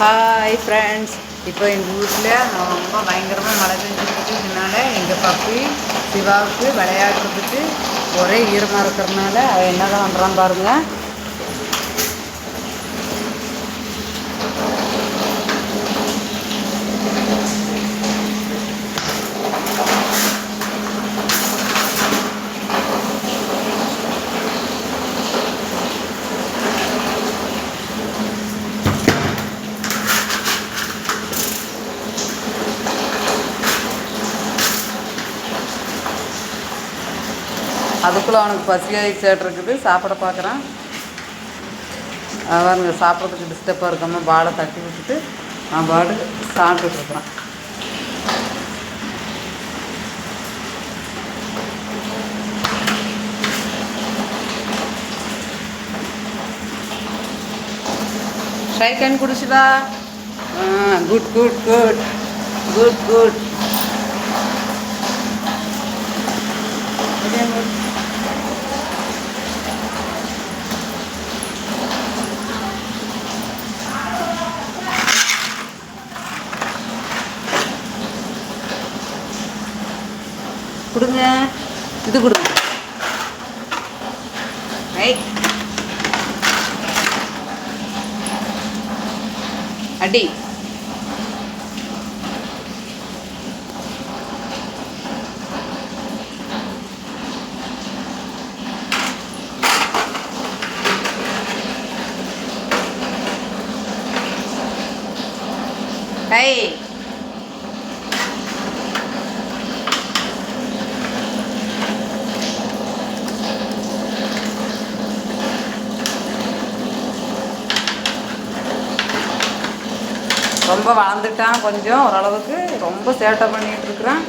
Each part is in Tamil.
ஹாய் ஃப்ரெண்ட்ஸ், இப்போ எங்கள் வீட்டில் ரொம்ப பயங்கரமாக மழை பெஞ்சிருக்கிறதுனால எங்கள் பப்பி சிவாவுக்கு விளையாடுறதுக்கு ஒரே ஈரமாக இருக்கிறதுனால அவன் என்ன தான் பண்ணுறான் பாருங்கள். அதுக்குள்ளே அவனுக்கு பசியாகி சேட்டிருக்குது, சாப்பிட பார்க்குறான். அவனுங்க சாப்பிட்றதுக்கு டிஸ்டர்பாக இருக்காமல் பாலை தட்டி விட்டுட்டு அவன் பாடு சாப்பிட்டுட்ருக்குறான். ஷைக்கன் குடிச்சுதா? Good good good good good. கொடுங்க, இது கொடுங்க. அடி. Hey. ரொம்ப வளர்ந்துட்டான், கொஞ்சம் ஓரளவுக்கு ரொம்ப சேட்டை பண்ணிகிட்டு இருக்கிறான்.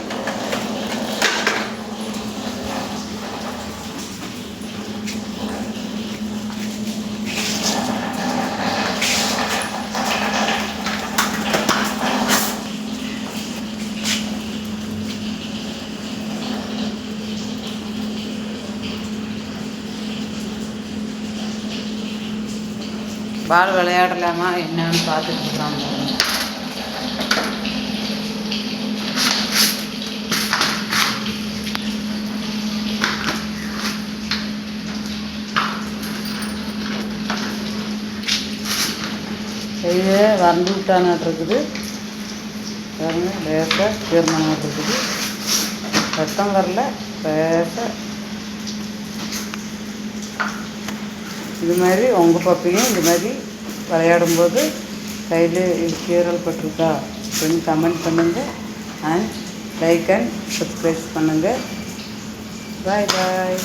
பால் விளையாடலாமா என்னன்னு பார்த்துட்டு இருக்கிறான். கையை வறண்டு விட்டானாட்ருக்குது பாருங்க, லேசாக தீர்மானாட்ருக்குது. ரத்தம் வரல, லேசாக. இது மாதிரி உங்கள் பப்பியும் இது மாதிரி விளையாடும்போது கையில் கீரல் பட்டிருக்கா அப்படின்னு கமெண்ட் பண்ணுங்கள். அண்ட் லைக் அண்ட் சப்ஸ்கிரைப் பண்ணுங்கள். பாய் பாய்.